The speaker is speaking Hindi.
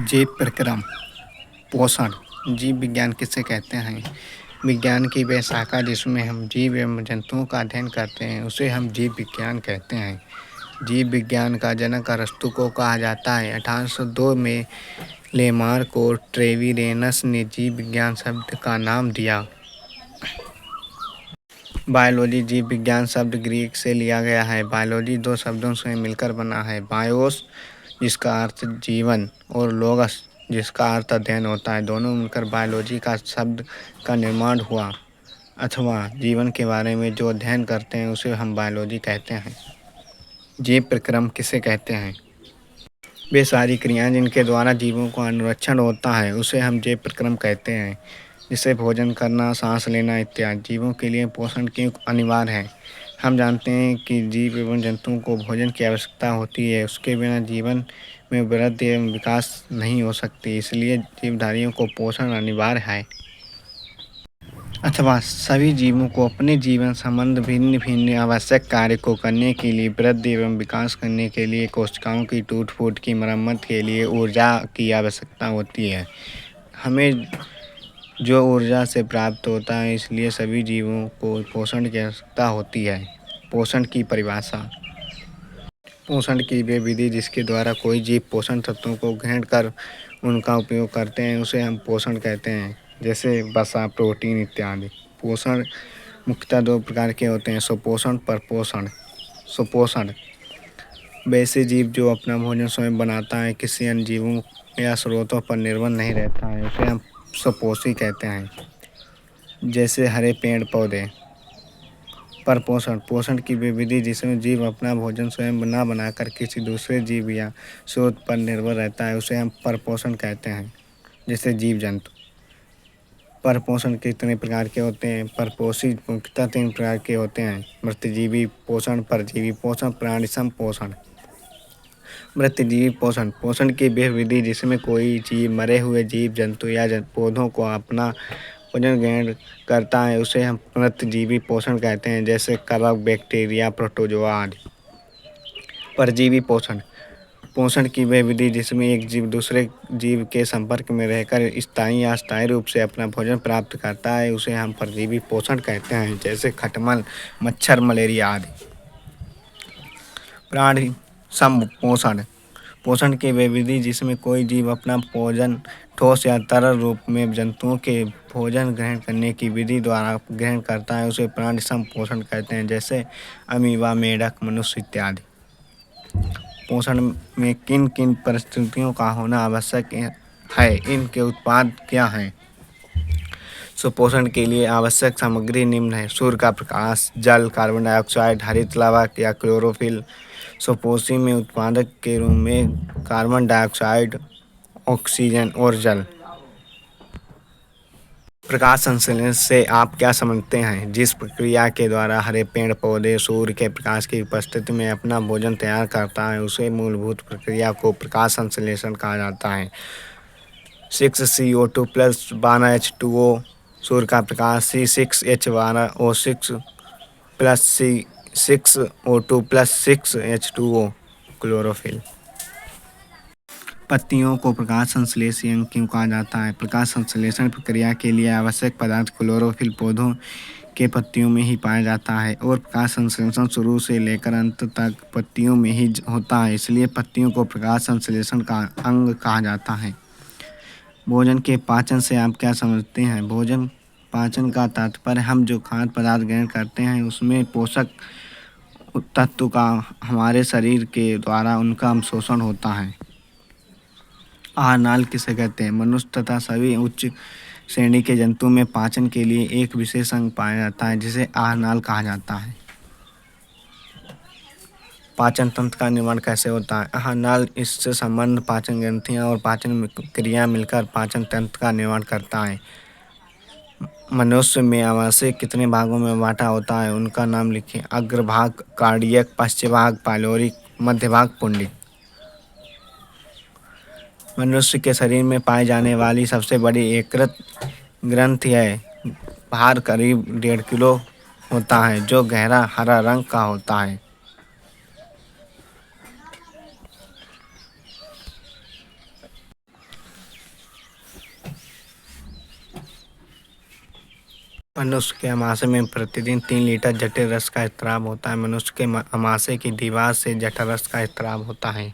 जीव प्रक्रम पोषण। जीव विज्ञान किसे कहते हैं? विज्ञान की वह शाखा जिसमें हम जीव एवं जंतुओं का अध्ययन करते हैं उसे हम जीव विज्ञान कहते हैं। जीव विज्ञान का जनक अरस्तु को कहा जाता है। 1802 में लेमार्क और ट्रेविरेनस ने जीव विज्ञान शब्द का नाम दिया। बायोलॉजी जीव विज्ञान शब्द ग्रीक से लिया गया है। बायोलॉजी दो शब्दों से मिलकर बना है, बायोस जिसका अर्थ जीवन और लोगस जिसका अर्थ अध्ययन होता है। दोनों मिलकर बायोलॉजी का शब्द का निर्माण हुआ, अथवा जीवन के बारे में जो अध्ययन करते हैं उसे हम बायोलॉजी कहते हैं। जीव प्रक्रम किसे कहते हैं? वे सारी क्रियाएं जिनके द्वारा जीवों का अनुरक्षण होता है उसे हम जीव प्रक्रम कहते हैं। जिससे भोजन करना, सांस लेना इत्यादि जीवों के लिए पोषण क्यों अनिवार्य है। हम जानते हैं कि जीव एवं जंतुओं को भोजन की आवश्यकता होती है। उसके बिना जीवन में वृद्धि एवं विकास नहीं हो सकती, इसलिए जीवधारियों को पोषण अनिवार्य है। अथवा सभी जीवों को अपने जीवन संबंध भिन्न भिन्न आवश्यक कार्य को करने के लिए, वृद्धि एवं विकास करने के लिए, कोशिकाओं की टूट फूट की मरम्मत के लिए ऊर्जा की आवश्यकता होती है। हमें जो ऊर्जा से प्राप्त होता है, इसलिए सभी जीवों को पोषण की आवश्यकता होती है। पोषण की परिभाषा। पोषण की वे विधि जिसके द्वारा कोई जीव पोषण तत्वों को ग्रहण कर उनका उपयोग करते हैं उसे हम पोषण कहते हैं, जैसे वसा, प्रोटीन इत्यादि। पोषण मुख्यतः दो प्रकार के होते हैं, सुपोषण, परपोषण। सुपोषण वैसे जीव जो अपना भोजन स्वयं बनाता है, किसी अन्य जीवों या स्रोतों पर निर्भर नहीं रहता है, उसे हम सुपोषी कहते हैं, जैसे हरे पेड़ पौधे। परपोषण पोषण की वे विधि जिसमें जीव अपना भोजन स्वयं न बनाकर किसी दूसरे जीव या स्रोत पर निर्भर रहता है उसे हम परपोषण कहते हैं, जैसे जीव जंतु। परपोषण कितने प्रकार के होते हैं? परपोषी मुख्यतः 3 प्रकार के होते हैं, मृतजीवी पोषण, परजीवी पोषण, प्राणी संपोषण। मृतजीवी पोषण पोषण की वह विधि जिसमें कोई जीव मरे हुए जीव जंतु या पौधों को अपना भोजन ग्रहण करता है उसे हम मृतजीवी पोषण कहते हैं, जैसे कवक, बैक्टीरिया, प्रोटोजोआ आदि। परजीवी पोषण पोषण की वह विधि जिसमें एक जीव दूसरे जीव के संपर्क में रहकर स्थायी या अस्थायी रूप से अपना भोजन प्राप्त करता है उसे हम परजीवी पोषण कहते हैं, जैसे खटमल, मच्छर, मलेरिया आदि। प्राणी संपोषण पोषण की वह विधि जिसमें कोई जीव अपना भोजन ठोस या तरल रूप में जंतुओं के भोजन ग्रहण करने की विधि द्वारा ग्रहण करता है उसे प्राणी संपोषण कहते हैं, जैसे अमीबा, मेढक, मनुष्य इत्यादि। पोषण में किन किन परिस्थितियों का होना आवश्यक है, इनके उत्पाद क्या हैं? सुपोषण के लिए आवश्यक सामग्री निम्न है: सूर्य का प्रकाश, जल, कार्बन डाइऑक्साइड, हरित लवक या क्लोरोफिल। सुपोषी में उत्पादक के रूप में कार्बन डाइऑक्साइड, ऑक्सीजन और जल। प्रकाश संश्लेषण से आप क्या समझते हैं? जिस प्रक्रिया के द्वारा हरे पेड़ पौधे सूर्य के प्रकाश की उपस्थिति में अपना भोजन तैयार करता है उसे मूलभूत प्रक्रिया को प्रकाश संश्लेषण कहा जाता है। 6CO2 प्लस 12H2O सूर्य का प्रकाश, C6H12O6 plus C6O2 plus 6H2O chlorophyll. पत्तियों को प्रकाश संश्लेषण क्यों कहा जाता है? प्रकाश संश्लेषण प्रक्रिया के लिए आवश्यक पदार्थ क्लोरोफिल पौधों के पत्तियों में ही पाया जाता है और प्रकाश संश्लेषण शुरू से लेकर अंत तक पत्तियों में ही होता है, इसलिए पत्तियों को प्रकाश संश्लेषण का अंग कहा जाता है। भोजन के पाचन से आप क्या समझते हैं? भोजन पाचन का तात्पर्य हम जो खाद्य पदार्थ ग्रहण करते हैं उसमें पोषक तत्व का हमारे शरीर के द्वारा उनका अवशोषण होता है। आहार नाल किसे कहते हैं? मनुष्य तथा सभी उच्च श्रेणी के जंतु में पाचन के लिए एक विशेष अंग पाया जाता है जिसे आहार नाल कहा जाता है। पाचन तंत्र का निर्माण कैसे होता है? आहार नाल इससे संबंध पाचन ग्रंथियां और पाचन क्रिया मिलकर पाचन तंत्र का निर्माण करता है। मनुष्य में आमाशय कितने भागों में बांटा होता है, उनका नाम लिखें। अग्रभाग कार्डियक, पश्च भाग पाइलोरिक, मध्य भाग पुंडिक। मनुष्य के शरीर में पाई जाने वाली सबसे बड़ी यकृत ग्रंथि है। भार करीब 1.5 किलो होता है जो गहरा हरा रंग का होता है। मनुष्य के आमाशय में प्रतिदिन 3 लीटर जठर रस का स्राव होता है। मनुष्य के आमाशय की दीवार से जठर रस का स्राव होता है।